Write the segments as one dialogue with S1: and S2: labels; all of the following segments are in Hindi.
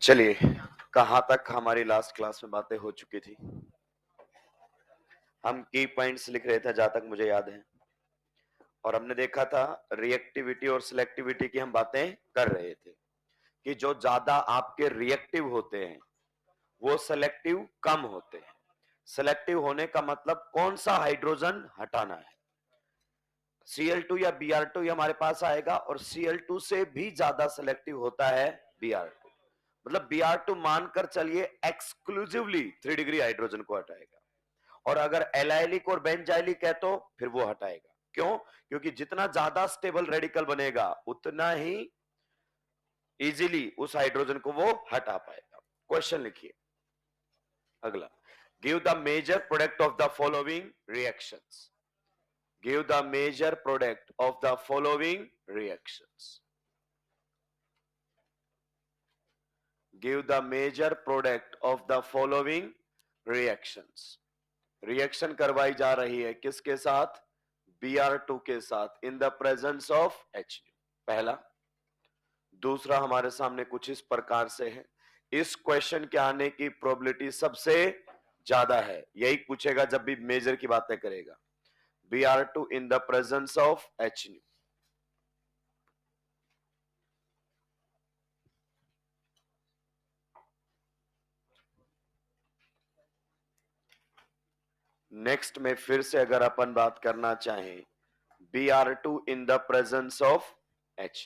S1: चलिए, कहाँ तक हमारी लास्ट क्लास में बातें हो चुकी थी। हम की पॉइंट्स लिख रहे थे जहां तक मुझे याद है, और हमने देखा था रिएक्टिविटी और सिलेक्टिविटी की हम बातें कर रहे थे कि जो ज्यादा आपके रिएक्टिव होते हैं वो सेलेक्टिव कम होते हैं। सेलेक्टिव होने का मतलब कौन सा हाइड्रोजन हटाना है। Cl2 या Br2 हमारे पास आएगा, और Cl2 से भी ज्यादा सेलेक्टिव होता है Br2। मतलब Br2 मानकर चलिए एक्सक्लूसिवली 3 डिग्री हाइड्रोजन को हटाएगा, और अगर एलाइलिक और बेंजाइलिक है तो फिर वो हटाएगा। क्यों? क्योंकि जितना ज्यादा स्टेबल रेडिकल बनेगा उतना ही इजीली उस हाइड्रोजन को वो हटा पाएगा। क्वेश्चन लिखिए अगला, give the major product of the following reactions. Give the major product of the following reactions. Give the major product of the following reactions. Reaction करवाई जा रही है किसके साथ? Br2 के साथ in the presence of H। पहला। दूसरा हमारे सामने कुछ इस प्रकार से है। इस क्वेश्चन के आने की प्रोबेबिलिटी सबसे ज्यादा है, यही पूछेगा जब भी मेजर की बातें करेगा। Br2 in the presence of H। Next में फिर से अगर अपन बात करना चाहें, Br2 in the presence of H।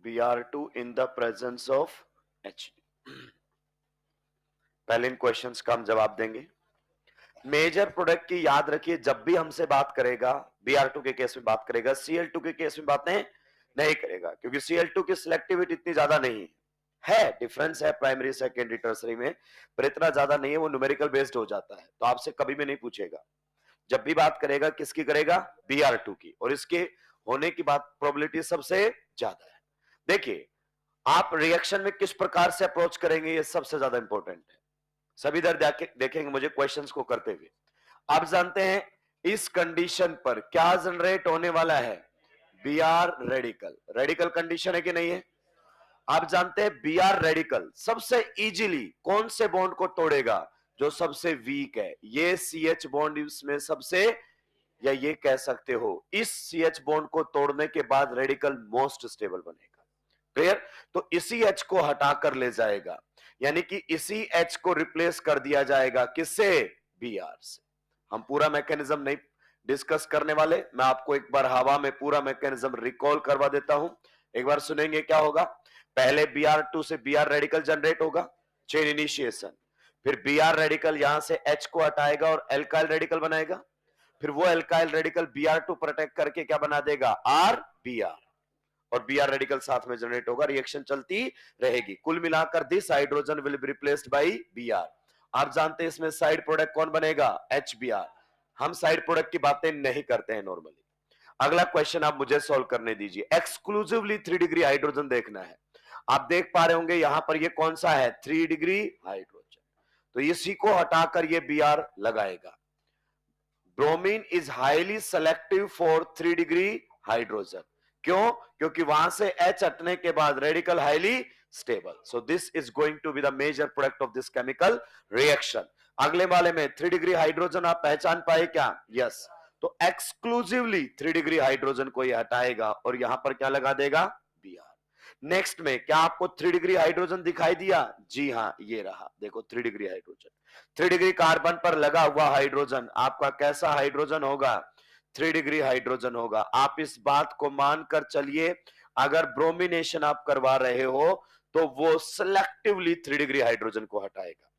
S1: Br2 in the presence of H। पहले इन क्वेश्चंस का हम जवाब देंगे। मेजर प्रोडक्ट की याद रखिए, जब भी हमसे बात करेगा Br2 के केस में बात करेगा, Cl2 के केस में बातें नहीं करेगा, क्योंकि Cl2 की सिलेक्टिविटी इतनी ज्यादा नहीं है। डिफरेंस है प्राइमरी सेकेंडरी टर्सरी में, पर इतना ज्यादा नहीं है, वो न्यूमेरिकल बेस्ड हो जाता है, तो आपसे कभी भी नहीं पूछेगा। जब भी बात करेगा किसकी करेगा? Br2 की, और इसके होने की बात प्रोबेबिलिटी सबसे ज्यादा है। देखिए, आप रिएक्शन में किस प्रकार से अप्रोच करेंगे ये सबसे ज्यादा इंपॉर्टेंट है। सभी इधर देखेंगे मुझे क्वेश्चंस को करते हुए। आप जानते हैं इस कंडीशन पर क्या जनरेट होने वाला है? Br radical. रेडिकल कंडीशन है कि नहीं है? आप जानते हैं Br रेडिकल सबसे इजीली कौन से बॉन्ड को तोड़ेगा? जो सबसे वीक है। ये CH बॉन्ड इसमें सबसे, या ये कह सकते हो इस CH बॉन्ड को तोड़ने के बाद रेडिकल मोस्ट स्टेबल बनेगा। क्लियर? तो इसी H को हटाकर ले जाएगा, यानी कि इसी H को रिप्लेस कर दिया जाएगा किससे? Br से। हम पूरा मैकेनिज्म नहीं डिस्कस करने वाले, मैं आपको एक बार हवा में पूरा मैकेनिज्म रिकॉल करवा देता हूं। एक बार सुनेंगे क्या होगा। पहले Br2 से Br रेडिकल जनरेट होगा, चेन इनिशिएशन। फिर Br रेडिकल यहां से H को हटाएगा और एल्काइल रेडिकल बनाएगा। फिर वो एल्काइल रेडिकल Br2 प्रोटेक्ट करके क्या बना देगा? RBr, और Br रेडिकल साथ में जनरेट होगा, रिएक्शन चलती रहेगी। कुल मिलाकर this hydrogen will be replaced by Br। आप जानते हैं इसमें साइड प्रोडक्ट कौन बनेगा? HBr। हम साइड प्रोडक्ट की बातें नहीं करते हैं नॉर्मली। अगला क्वेश्चन आप मुझे सॉल्व करने दीजिए। एक्सक्लूसिवली 3 डिग्री हाइड्रोजन देखना है। आप देख पा रहे होंगे यहां पर ये कौन सा है? 3 डिग्री हाइड्रोजन। तो इसी को हटाकर ये Br लगाएगा। Bromine is highly selective for 3 degree hydrogen. क्यों? क्योंकि वहां से H हटने के बाद radical highly stable. So this is going to be the major product of this chemical reaction. अगले वाले में 3 डिग्री हाइड्रोजन आप पहचान पाए क्या? यस। तो एक्सक्लूसिवली 3 डिग्री हाइड्रोजन को ये हटाएगा और यहां पर क्या लगा देगा? Br। नेक्स्ट में क्या आपको 3 डिग्री हाइड्रोजन दिखाई दिया? जी हां, ये रहा, देखो 3 डिग्री हाइड्रोजन। 3 डिग्री कार्बन पर लगा हुआ हाइड्रोजन आपका कैसा हाइड्रोजन होगा? 3 डिग्री हाइड्रोजन होगा। आप इस बात को मानकर चलिए, अगर ब्रोमिनेशन आप करवा रहे हो तो वो सिलेक्टिवली 3 डिग्री हाइड्रोजन को हटाएगा।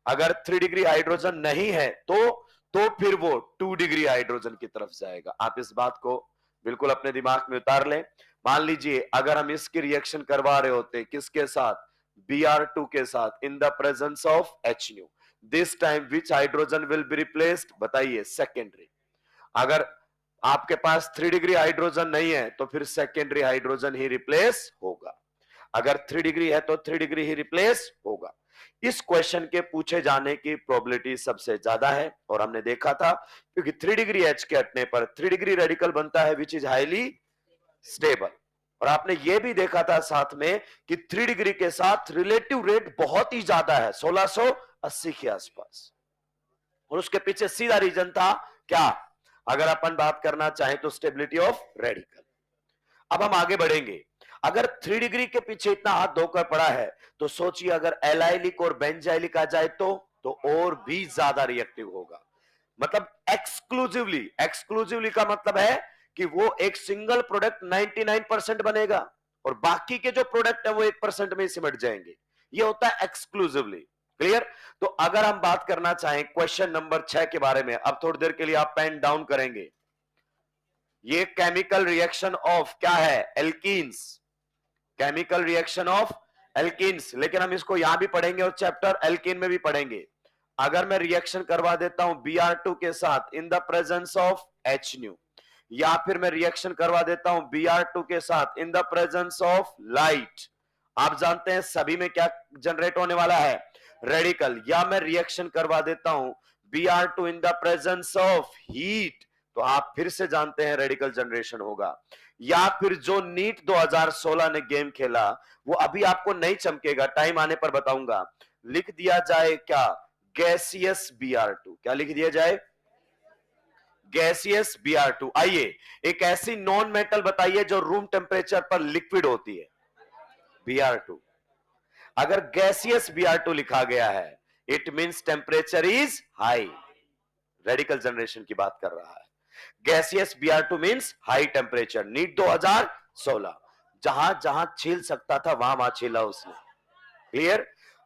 S1: अगर 3 डिग्री हाइड्रोजन नहीं है तो फिर वो 2 डिग्री हाइड्रोजन की तरफ जाएगा। आप इस बात को बिल्कुल अपने दिमाग में उतार लें। मान लीजिए अगर हम इसकी रिएक्शन करवा रहे होते किसके साथ? Br2 के साथ in the presence of HNO। This time which hydrogen will be replaced? बताइए, सेकेंडरी। अगर आपके पास 3 डिग्री हाइड्रोजन नहीं है तो फिर सेकेंडरी हाइड्रोजन ही रिप्लेस होगा। अगर 3 डिग्री है तो 3 डिग्री ही रिप्लेस होगा। इस क्वेश्चन के पूछे जाने की प्रोबेबिलिटी सबसे ज्यादा है और हमने देखा था क्योंकि 3 डिग्री एच के हटने पर 3 डिग्री रेडिकल बनता है विच इज हाईली स्टेबल। और आपने यह भी देखा था साथ में कि 3 डिग्री के साथ रिलेटिव रेट बहुत ही ज्यादा है 1680 के आसपास, और उसके पीछे सीधा रीजन था क्या, अगर अपन बात करना चाहें तो स्टेबिलिटी ऑफ रेडिकल। अब हम आगे बढ़ेंगे। अगर 3 डिग्री के पीछे इतना हाथ धोकर पड़ा है तो सोचिए अगर एलाइलिक और बेंजाइलिक आ जाए तो और भी ज्यादा रिएक्टिव होगा। मतलब एक्सक्लूसिवली, एक्सक्लूसिवली का मतलब है कि वो एक सिंगल प्रोडक्ट 99% बनेगा और बाकी के जो प्रोडक्ट है वो 1% में सिमट जाएंगे। ये होता है एक्सक्लूसिवली। क्लियर? तो अगर हम बात करना चाहें क्वेश्चन नंबर 6 के बारे में, अब थोड़ी देर के लिए आप पेन डाउन करेंगे। ये केमिकल रिएक्शन ऑफ क्या है, alkenes, chemical reaction of alkenes, लेकिन हम इसको यहां भी पढ़ेंगे और चैप्टर एल्कीन में भी पढ़ेंगे। अगर मैं रिएक्शन करवा देता हूं Br2 के साथ in the presence of H nu, या फिर मैं रिएक्शन करवा देता हूं Br2 के साथ in the presence of light, आप जानते हैं सभी में क्या जनरेट होने वाला है, रेडिकल। या मैं रिएक्शन करवा देता हूं Br2 in the presence of heat, तो आप फिर से जानते हैं रेडिकल जनरेशन होगा। या फिर जो नीट 2016 ने गेम खेला वो अभी आपको नहीं चमकेगा, टाइम आने पर बताऊंगा। लिख दिया जाए क्या, गैसियस Br2, क्या लिख दिया जाए, गैसियस Br2। आइए एक ऐसी नॉन मेटल बताइए जो रूम टेम्परेचर पर लिक्विड होती है, Br2। अगर गैसियस Br2 लिखा गया है it means temperature is high, radical generation की बात कर रहा है। Gaseous Br2 means high temperature, NEET 2016, जहां जहां छील सकता था वहां वहां छीला उसने। क्लियर?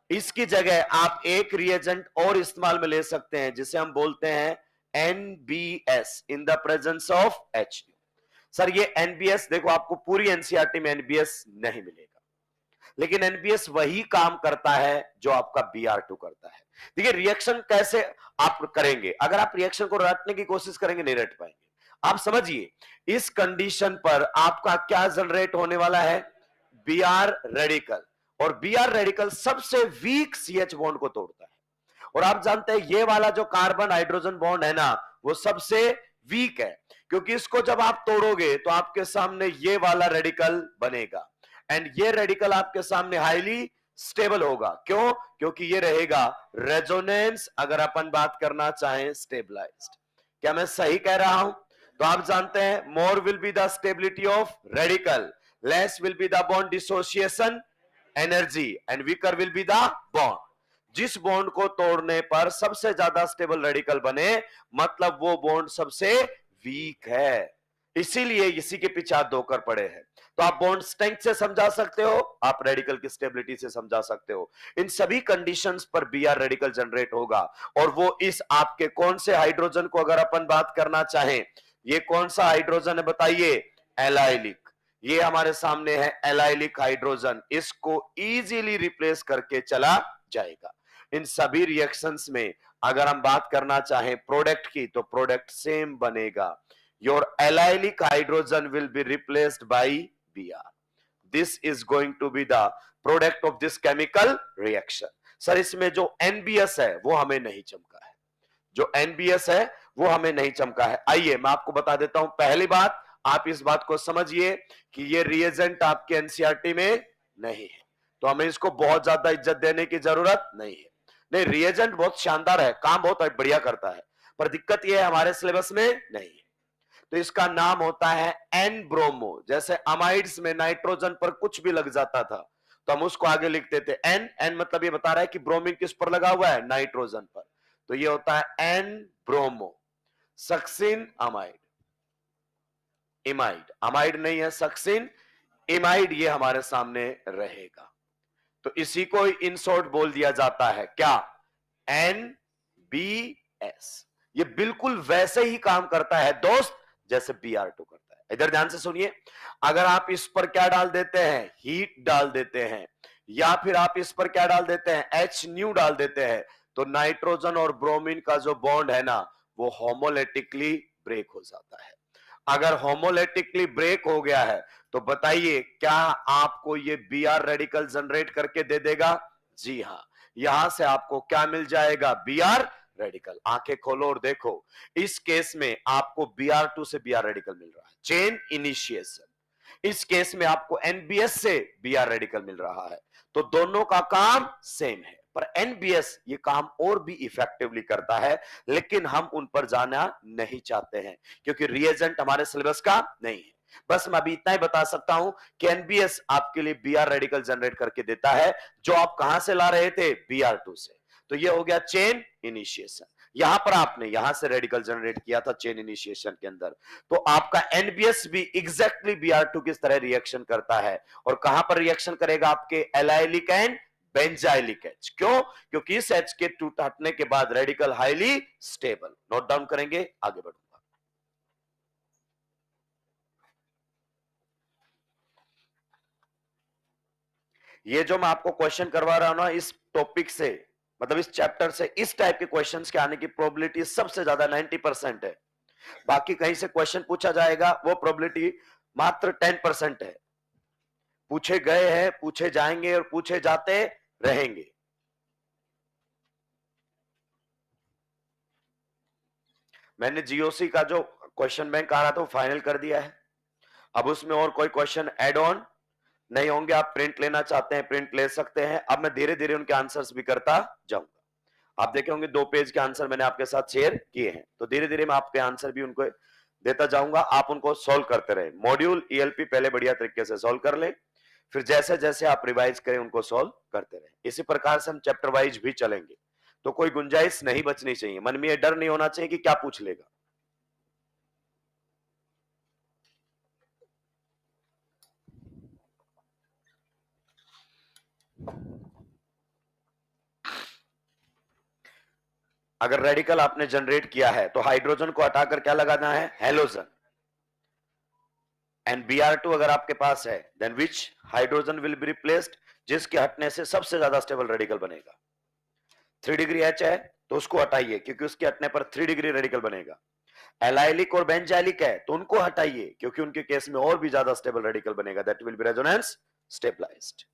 S1: इसकी जगह आप एक रिएजेंट और इस्तेमाल में ले सकते हैं जिसे हम बोलते हैं NBS in the presence of H। Sir ये NBS देखो आपको पूरी एनसीईआरटी में NBS नहीं मिलेगा, लेकिन NBS वही काम करता है जो आपका Br2 करता है। देखिए रिएक्शन कैसे आप करेंगे, अगर आप रिएक्शन को रटने की कोशिश करेंगे नहीं रट पाएंगे। आप समझिए इस कंडीशन पर आपका क्या जनरेट होने वाला है, Br रेडिकल, और Br रेडिकल सबसे वीक CH बॉन्ड को तोड़ता है। और आप जानते हैं ये वाला जो कार्बन हाइड्रोजन बॉन्ड है ना वो सबसे वीक है, क्योंकि इसको जब आप तोड़ोगे तो आपके सामने ये वाला रेडिकल बनेगा, एंड ये रेडिकल आपके सामने हाईली स्टेबल होगा। क्यों? क्योंकि ये रहेगा रेजोनेंस, अगर अपन बात करना चाहें स्टेबलाइज्ड। क्या मैं सही कह रहा हूं? तो आप जानते हैं more will be the stability of radical, less will be the bond dissociation energy, and weaker will be the bond. जिस बॉन्ड को तोड़ने पर सबसे ज्यादा स्टेबल रेडिकल बने मतलब वो बॉन्ड सबसे वीक है, इसीलिए इसी के पीछे हाथ धोकर पड़े हैं। तो आप बॉन्ड स्ट्रेंथ से समझा सकते हो, आप रेडिकल की स्टेबिलिटी से समझा सकते हो। इन सभी कंडीशंस पर Br रेडिकल जनरेट होगा, और वो इस आपके कौन से हाइड्रोजन को अगर अपन बात करना चाहें, ये कौन सा हाइड्रोजन है बताइए, एलाइलिक। ये हमारे सामने है एलाइलिक हाइड्रोजन, इसको इजीली रिप्लेस करके चला जाएगा। इन सभी रिएक्शंस में अगर हम बात करना चाहें प्रोडक्ट की तो प्रोडक्ट सेम बनेगा। Your allylic hydrogen will be replaced by Br. This is going to be the product of this chemical reaction. Sir इसमें जो NBS है वो हमें नहीं चमका है, जो NBS है वो हमें नहीं चमका है। आइए मैं आपको बता देता हूं। पहली बात, आप इस बात को समझिए कि ये रिएजेंट आपके एनसीईआरटी में नहीं है, तो हमें इसको बहुत ज्यादा इज्जत देने की जरूरत नहीं है। नहीं, रिएजेंट बहुत शानदार है, काम बहुत बढ़िया करता है, पर दिक्कत यह है हमारे सिलेबस में नहीं है। तो इसका नाम होता है एन ब्रोमो। जैसे अमाइड्स में नाइट्रोजन पर कुछ भी लग जाता था तो हम उसको आगे लिखते थे एन, एन मतलब ये बता रहा है कि ब्रोमीन किस पर लगा हुआ है, नाइट्रोजन पर, तो ये होता है एन ब्रोमो। सक्सिन अमाइड, इमाइड, अमाइड नहीं है, सक्सिन इमाइड, ये हमारे सामने रहेगा। तो इसी को इन शॉर्ट बोल दिया जाता है क्या, NBS। ये बिल्कुल वैसे ही काम करता है दोस्त जैसे Br2 करता है। इधर ध्यान से सुनिए, अगर आप इस पर क्या डाल देते हैं, हीट डाल देते हैं, या फिर आप इस पर क्या डाल देते हैं, H nu डाल देते हैं, तो नाइट्रोजन और ब्रोमीन का जो बॉन्ड है ना वो होमोलेटिकली ब्रेक हो जाता है। अगर होमोलेटिकली ब्रेक हो गया है तो बताइए क्या आपको ये बीआर रेडिकल जनरेट करके दे देगा? जी हां, यहां से आपको क्या मिल जाएगा? BR radical. आंखें खोलो और देखो, इस केस में आपको Br2 से बीआर रेडिकल मिल रहा है, चेन इनिशिएशन। इस केस में आपको एनबीएस से बीआर रेडिकल मिल रहा है, तो दोनों का काम सेम है, पर एनबीएस ये काम और भी इफेक्टिवली करता है, लेकिन हम उन पर जाना नहीं चाहते हैं क्योंकि रिएजेंट हमारे सिलेबस का नहीं है। बस मैं अभी इतना ही बता सकता हूं कि एनबीएस आपके लिए बीआर रेडिकल जनरेट करके देता है, जो आप कहां से ला रहे थे? Br2 से। तो ये हो गया चेन इनिशिएशन। यहां पर आपने यहां से रेडिकल जनरेट किया था चेन इनिशिएशन के अंदर, तो आपका एनबीएस भी एग्जैक्टली Br2 किस तरह रिएक्शन करता है, और कहां पर रिएक्शन करेगा? आपके एलाइलिक एंड बेंजाइलिक एच। क्यों? क्योंकि इस एच के टूटने के बाद radical highly stable. Note down करेंगे, आगे बढ़ूंगा। ये जो मैं आपको क्वेश्चन करवा रहा हूं ना, इस टॉपिक से, मतलब इस चैप्टर से इस टाइप के क्वेश्चंस के आने की प्रोबेबिलिटी सबसे ज्यादा 90% है। बाकी कहीं से क्वेश्चन पूछा जाएगा, वो प्रोबेबिलिटी मात्र 10% है। पूछे गए हैं, पूछे जाएंगे और पूछे जाते रहेंगे। मैंने जीओसी का जो क्वेश्चन बैंक आ रहा था वो फाइनल कर दिया है। अब उसमें और कोई क्वेश्चन ऐड ऑन नहीं होंगे। आप प्रिंट लेना चाहते हैं प्रिंट ले सकते हैं। अब मैं धीरे धीरे उनके आंसर्स भी करता जाऊंगा। आप देखे होंगे 2 पेज के आंसर मैंने आपके साथ शेयर किए हैं, तो धीरे धीरे मैं आपके आंसर भी उनको देता जाऊंगा। आप उनको सोल्व करते रहे। मॉड्यूल ईएलपी पहले बढ़िया तरीके से सोल्व कर ले, फिर जैसे जैसे आप रिवाइज करें उनको सोल्व करते रहे। इसी प्रकार से हम चैप्टर वाइज भी चलेंगे, तो कोई गुंजाइश नहीं बचनी चाहिए। मन में ये डर नहीं होना चाहिए कि क्या पूछ लेगा। अगर रेडिकल आपने जनरेट किया है तो हाइड्रोजन को हटाकर क्या लगाना है? हेलोजन। एंड Br2 अगर आपके पास है, then which hydrogen will be replaced? जिसके हटने से सबसे ज्यादा स्टेबल रेडिकल बनेगा। 3 डिग्री H है तो उसको हटाइए क्योंकि उसके हटने पर 3 डिग्री रेडिकल बनेगा। एलाइलिक और बेंजाइलिक है तो उनको हटाइए क्योंकि उनके केस में और भी ज्यादा स्टेबल रेडिकल बनेगा, that will be resonance stabilised.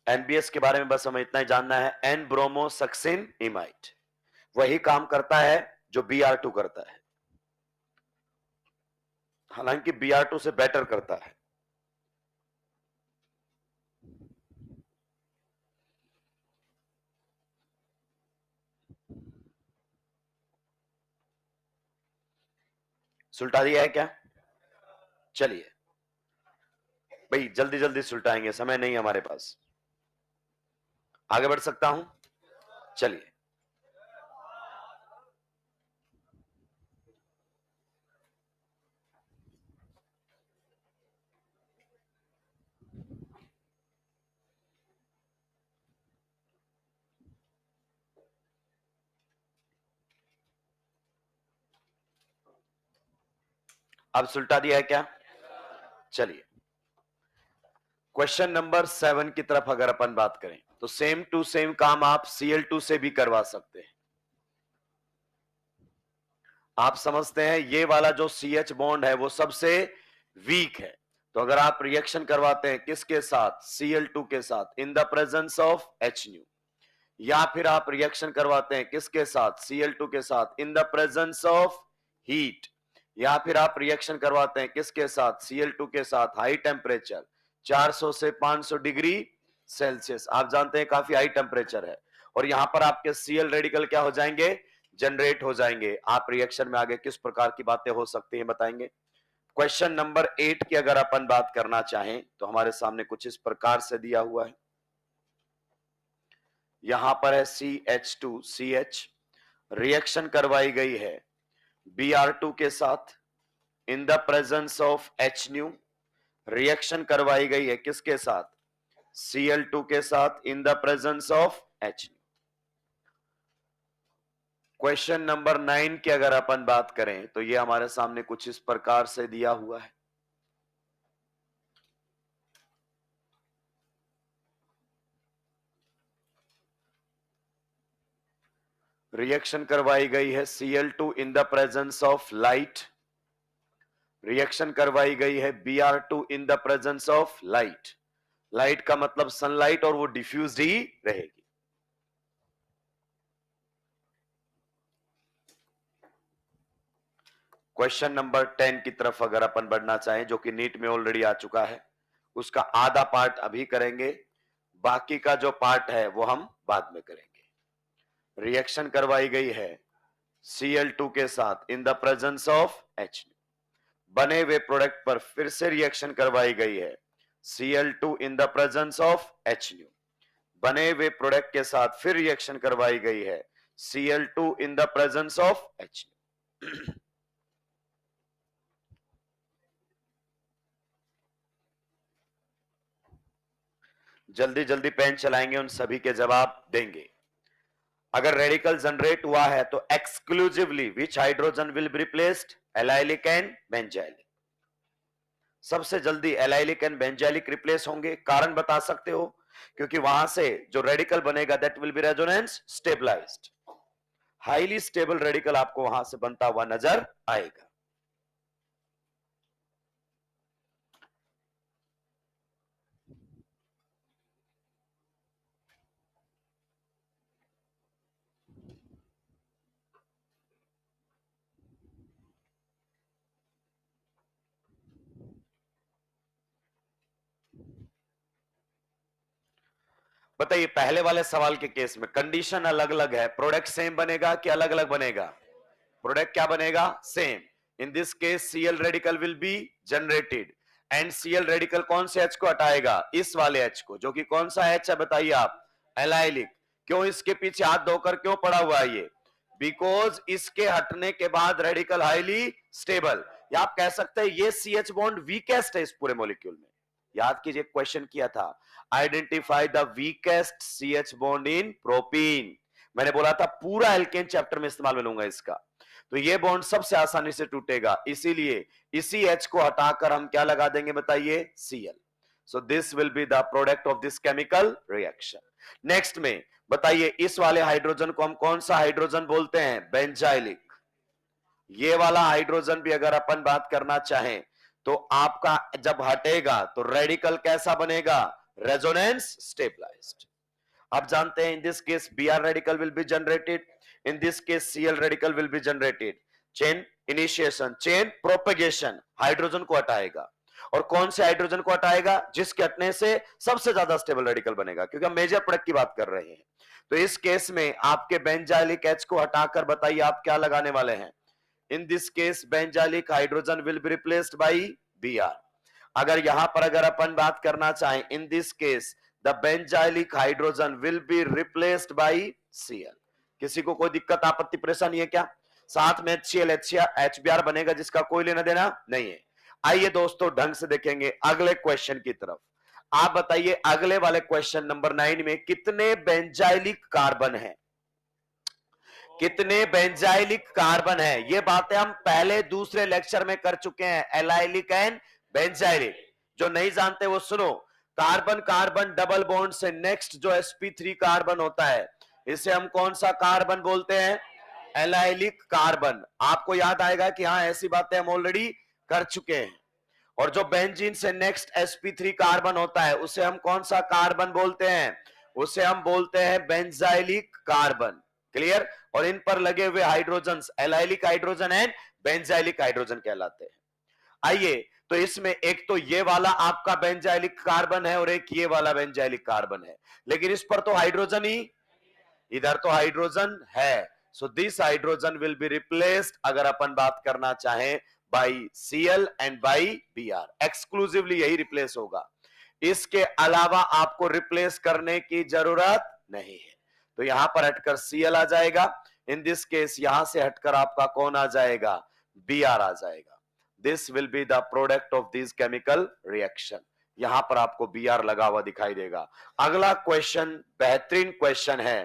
S1: NBS के बारे में बस हमें इतना ही जानना है, एन ब्रोमोसक्सिन इमाइड वही काम करता है जो Br2 करता है, हालांकि Br2 से बेटर करता है। सुलटा दिया है क्या? चलिए भाई जल्दी जल्दी सुलटाएंगे, समय नहीं हमारे पास। आगे बढ़ सकता हूं? चलिए। अब सुलटा दिया है क्या? चलिए क्वेश्चन नंबर 7 की तरफ अगर अपन बात करें तो सेम टू सेम काम आप Cl2 से भी करवा सकते हैं। आप समझते हैं ये वाला जो CH बॉन्ड है वो सबसे वीक है, तो अगर आप रिएक्शन करवाते हैं किसके साथ? Cl2 के साथ, in the presence of H, या फिर आप रिएक्शन करवाते हैं किसके साथ? Cl2 के साथ, in the presence of heat, या फिर आप रिएक्शन करवाते हैं किसके साथ? Cl2 के साथ, हाई टेम्परेचर 400 से 500 डिग्री सेल्सियस। आप जानते हैं काफी हाई टेम्परेचर है, और यहां पर आपके Cl रेडिकल क्या हो जाएंगे? जनरेट हो जाएंगे। आप रिएक्शन में आगे किस प्रकार की बातें हो सकती हैं बताएंगे। क्वेश्चन नंबर 8 की अगर अपन बात करना चाहें तो हमारे सामने कुछ इस प्रकार से दिया हुआ है। यहां पर है CH2CH, रिएक्शन करवाई गई है Br2 के साथ in the presence of H new, reaction करवाई गई है किसके साथ? Cl2 के साथ in the presence of H। Question number 9 की अगर अपन बात करें तो ये हमारे सामने कुछ इस प्रकार से दिया हुआ है। रिएक्शन करवाई गई है Cl2 in the presence of light, reaction करवाई गई है Br2 in the presence of light. Light का मतलब सनलाइट, और वो डिफ्यूज्ड ही रहेगी। क्वेश्चन नंबर 10 की तरफ अगर अपन बढ़ना चाहें, जो कि नीट में ऑलरेडी आ चुका है, उसका आधा पार्ट अभी करेंगे, बाकी का जो पार्ट है वो हम बाद में करेंगे। रिएक्शन करवाई गई है Cl2 के साथ in the presence of H, बने हुए प्रोडक्ट पर फिर से रिएक्शन करवाई गई है Cl2 in the presence of H, बने हुए प्रोडक्ट के साथ फिर रिएक्शन करवाई गई है Cl2 in the presence of H। जल्दी जल्दी पेन चलाएंगे, उन सभी के जवाब देंगे। अगर रेडिकल जनरेट हुआ है तो exclusively which hydrogen will be replaced? Allylic and benzylic. सबसे जल्दी एलाइलिक एंड बेंजाइलिक रिप्लेस होंगे। कारण बता सकते हो? क्योंकि वहां से जो रेडिकल बनेगा that will be resonance stabilised. Highly stable radical आपको वहां से बनता हुआ नजर आएगा। बताइए, पहले वाले सवाल के केस में कंडीशन अलग अलग है, प्रोडक्ट सेम बनेगा कि अलग अलग बनेगा? प्रोडक्ट क्या बनेगा? Same. In this case Cl radical will be generated, and Cl radical कौन से H को हटाएगा? इस वाले H को, जो कि कौन सा H है बताइए आप? एलाइलिक। क्यों इसके पीछे हाथ धोकर क्यों पड़ा हुआ है ये? बिकॉज इसके हटने के बाद रेडिकल हाईली स्टेबल, या आप कह सकते हैं ये CH बॉन्ड वीकेस्ट है इस पूरे मॉलिक्यूल में। याद कीजिए, क्वेश्चन किया था identify the weakest CH bond in propene. मैंने बोला था पूरा एल्केन चैप्टर में इस्तेमाल में लूंगा इसका। तो ये बॉन्ड सबसे आसानी से टूटेगा, इसीलिए इसी H को हटाकर हम क्या लगा देंगे बताइए? Cl। So this will be the product of this chemical reaction. Next में बताइए, इस वाले हाइड्रोजन को हम कौन सा हाइड्रोजन बोलते हैं? बेंजाइलिक। ये वाला हाइड्रोजन भी अगर अपन बात करना चाहें तो आपका जब हटेगा तो रेडिकल कैसा बनेगा? Resonance stabilised. आप जानते हैं in this case Br radical will be generated, in this case Cl radical will be generated. Chain initiation, chain propagation, hydrogen को हटाएगा। और कौन से हाइड्रोजन को हटाएगा? जिसके हटने से सबसे ज्यादा स्टेबल रेडिकल बनेगा, क्योंकि हम मेजर प्रोडक्ट की बात कर रहे हैं। तो इस केस में आपके बेंजाइलिक H को हटाकर बताइए आप क्या लगाने वाले हैं? In this case benzylic hydrogen will be replaced by Br। अगर यहां पर अगर अपन बात करना चाहें, इन this case the benzylic hydrogen will be replaced by Cl। किसी को कोई दिक्कत आपत्ति परेशानी है क्या? साथ में HCl HBr बनेगा, जिसका कोई लेना देना नहीं है। आइए दोस्तों ढंग से देखेंगे अगले क्वेश्चन की तरफ। आप बताइए अगले वाले क्वेश्चन नंबर 9 में कितने बेंजाइलिक कार्बन है? कितने बेंजाइलिक कार्बन है? ये बातें हम पहले दूसरे लेक्चर में कर चुके हैं, एलाइलिक एंड बेंजाइलिक। जो नहीं जानते वो सुनो। कार्बन कार्बन डबल बॉन्ड से नेक्स्ट जो sp3 कार्बन होता है, इसे हम कौन सा कार्बन बोलते हैं? Allylic carbon. आपको याद आएगा कि हाँ, ऐसी बातें हम ऑलरेडी कर चुके हैं। और जो बेंजीन से नेक्स्ट sp3 कार्बन होता है, उसे हम कौन सा कार्बन बोलते हैं? उसे हम बोलते हैं बेंजाइलिक कार्बन। क्लियर? और इन पर लगे हुए hydrogen allylic hydrogen and benzylic hydrogen कहलाते हैं। आइए, तो इसमें एक तो ये वाला आपका बेंजाइलिक कार्बन है और एक ये वाला बेंजाइलिक कार्बन है, लेकिन इस पर तो हाइड्रोजन ही, इधर तो हाइड्रोजन है। So this hydrogen will be replaced, अगर अपन बात करना चाहें, by Cl and by Br। Exclusively यही रिप्लेस होगा, इसके अलावा आपको रिप्लेस करने की जरूरत नहीं है। तो यहां पर हटकर Cl आ जाएगा, इन दिस केस यहां से हटकर आपका कौन आ जाएगा? Br आ जाएगा। This will be the product of this chemical reaction. यहां पर आपको Br लगा हुआ दिखाई देगा। अगला क्वेश्चन बेहतरीन क्वेश्चन है,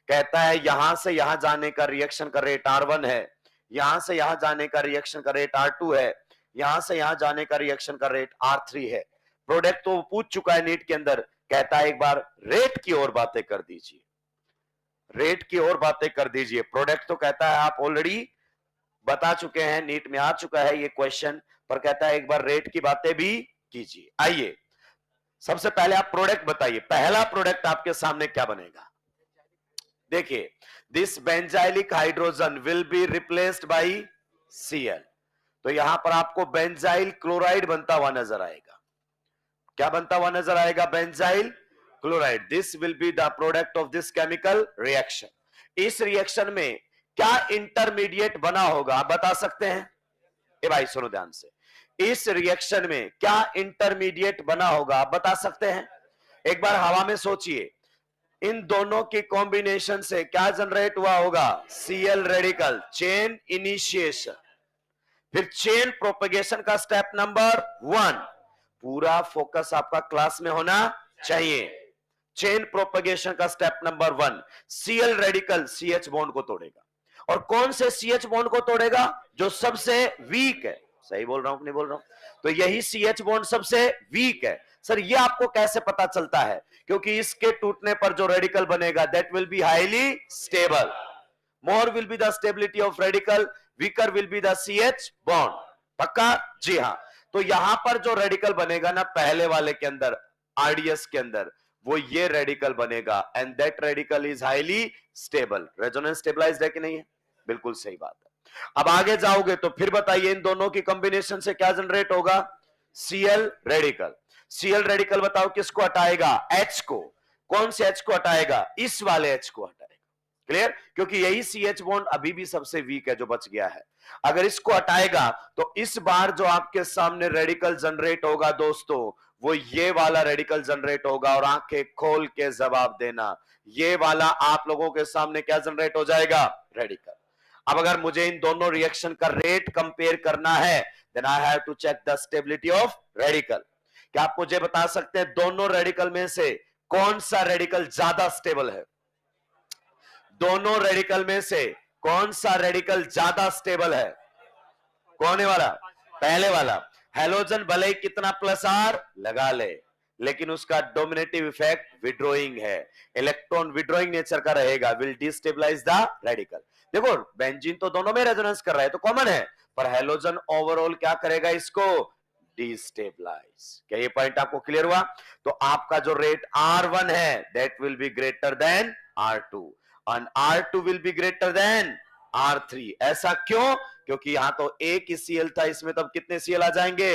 S1: कहता है यहां से यहां जाने का रिएक्शन का रेट R1 है, यहां से यहां जाने का रिएक्शन का रेट R2 है, यहां से यहां जाने का रिएक्शन का रेट R3 है। प्रोडक्ट तो पूछ चुका है नीट के अंदर, कहता है एक बार रेट की और बातें कर दीजिए। रेट की और बातें कर दीजिए। प्रोडक्ट तो कहता है आप ऑलरेडी बता चुके हैं, नीट में आ चुका है ये क्वेश्चन, पर कहता है एक बार रेट की बातें भी कीजिए। आइए सबसे पहले आप प्रोडक्ट बताइए, पहला प्रोडक्ट आपके सामने क्या बनेगा। देखिए, this benzylic hydrogen will be replaced by Cl। तो यहां पर आपको बेंजाइल क्लोराइड बनता हुआ नजर आएगा। क्या बनता हुआ नजर आएगा? Benzyl chloride. This will be the product of this chemical reaction. इस रिएक्शन में क्या इंटरमीडिएट बना होगा, आप बता सकते हैं? ए भाई सुनो ध्यान से, इस रिएक्शन में क्या इंटरमीडिएट बना होगा, आप बता सकते हैं? एक बार हवा में सोचिए, इन दोनों की कॉम्बिनेशन से क्या जनरेट हुआ होगा? Cl radical. चेन इनिशिएशन, फिर चेन प्रोपेगेशन का स्टेप नंबर 1। पूरा फोकस आपका क्लास में होना चाहिए। चेन प्रोपेगेशन का step number 1, Cl radical CH bond को तोड़ेगा। और कौन से CH बॉन्ड को तोड़ेगा? जो सबसे वीक है। सही बोल रहा हूं नहीं बोल रहा हूं? तो यही CH बॉन्ड सबसे वीक है। सर ये आपको कैसे पता चलता है? क्योंकि इसके टूटने पर जो रेडिकल बनेगा that will be highly stable. More will be the stability of radical, weaker will be the CH bond. पक्का? जी हां। तो यहां पर जो रेडिकल बनेगा ना पहले वाले के अंदर, RDS के अंदर, वो ये रेडिकल बनेगा and that radical is highly stable. Resonance stabilised है कि नहीं है? बिल्कुल सही बात है। अब आगे जाओगे तो फिर बताइए इन दोनों की कॉम्बिनेशन से क्या जनरेट होगा? Cl radical. Cl रेडिकल बताओ किसको हटाएगा? H को। कौन से H को हटाएगा? इस वाले H को हटाएगा। क्लियर? क्योंकि यही CH बॉन्ड अभी भी सबसे वीक है जो बच गया है। अगर इसको हटाएगा तो इस बार जो आपके सामने रेडिकल जनरेट होगा दोस्तों, वो ये वाला रेडिकल जनरेट होगा। और आंखें खोल के जवाब देना, ये वाला आप लोगों के सामने क्या जनरेट हो जाएगा? रेडिकल। अब अगर मुझे इन दोनों रिएक्शन का रेट कंपेयर करना है, then I have to check the stability of radical. क्या आप मुझे बता सकते हैं दोनों रेडिकल में से कौन सा रेडिकल ज्यादा स्टेबल है? दोनों रेडिकल में से कौन सा रेडिकल ज्यादा स्टेबल है? कौन है वाला? पहले वाला। हेलोजन भले ही कितना प्लस आर लगा ले, लेकिन उसका डोमिनेटिव इफेक्ट विड्रॉइंग है, इलेक्ट्रॉन विड्रॉइंग नेचर का रहेगा, विल डिस्टेबलाइज द रेडिकल। देखो बेंजीन तो दोनों में रेजोनेंस कर रहा है तो कॉमन है, पर हेलोजन ओवरऑल क्या करेगा? इसको डिस्टेबलाइज। क्या ये पॉइंट आपको क्लियर हुआ? तो आपका जो रेट R1 है that will be greater than R2 and R2 will be greater than R3। ऐसा क्यों? क्योंकि यहां तो एक ही Cl था, इसमें तब कितने Cl आ जाएंगे?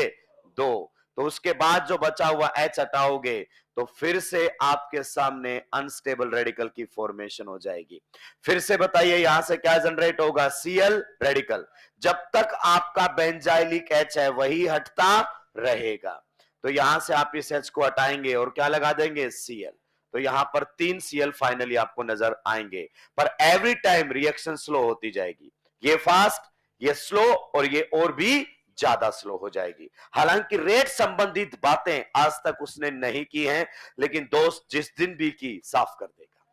S1: 2। तो उसके बाद जो बचा हुआ H हटाओगे तो फिर से आपके सामने अनस्टेबल रेडिकल की फॉर्मेशन हो जाएगी। फिर से बताइए यहां से क्या जनरेट होगा? Cl radical. जब तक आपका बेंजाइलिक H है वही हटता रहेगा। तो यहां से आप इस H को हटाएंगे और क्या लगा देंगे? Cl। तो यहां पर 3 Cl फाइनली आपको नजर आएंगे, पर एवरी टाइम रिएक्शन स्लो होती जाएगी। ये फास्ट, ये स्लो, और ये और भी ज्यादा स्लो हो जाएगी। हालांकि रेट संबंधित बातें आज तक उसने नहीं की हैं, लेकिन दोस्त जिस दिन भी की साफ कर देगा।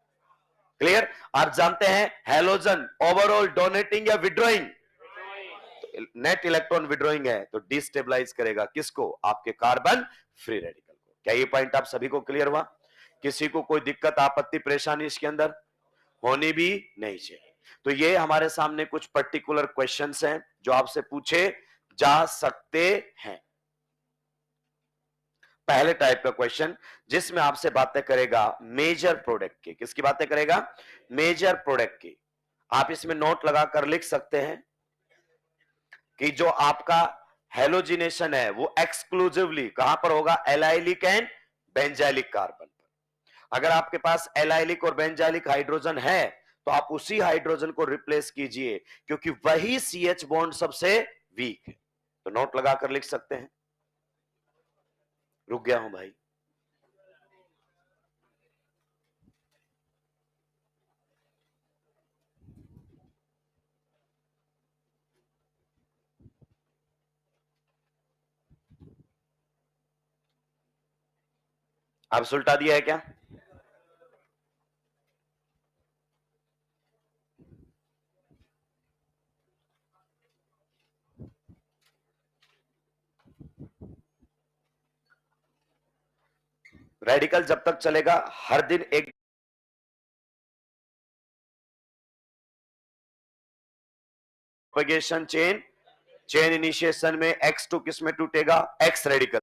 S1: क्लियर? आप जानते हैं हेलोजन ओवरऑल डोनेटिंग या विड्रॉइंग? नेट इलेक्ट्रॉन विड्रॉइंग है तो डिस्टेबलाइज करेगा किसको? आपके कार्बन फ्री रेडिकल को। क्या ये पॉइंट आप सभी को क्लियर हुआ? किसी को कोई दिक्कत आपत्ति परेशानी इसके अंदर होनी भी नहीं चाहिए। तो ये हमारे सामने कुछ पर्टिकुलर क्वेश्चंस हैं जो आपसे पूछे जा सकते हैं। पहले टाइप का क्वेश्चन जिसमें आपसे बातें करेगा मेजर प्रोडक्ट की। किसकी बातें करेगा? मेजर प्रोडक्ट की। आप इसमें नोट लगाकर लिख सकते हैं कि जो आपका हेलोजिनेशन है वो एक्सक्लूसिवली कहां पर होगा? एलाइलिक एंड बेंजाइलिक कार्बन पर। अगर आपके पास एलाइलिक और बेंजाइलिक हाइड्रोजन है तो आप उसी हाइड्रोजन को रिप्लेस कीजिए, क्योंकि वही CH बॉन्ड सबसे वीक है। तो नोट लगाकर लिख सकते हैं। रुक गया हूं भाई। आप सुलटा दिया है क्या? रेडिकल जब तक चलेगा हर दिन एक प्रोपेगेशन चेन, चेन इनिशिएशन में X2 किस में टूटेगा? X radical.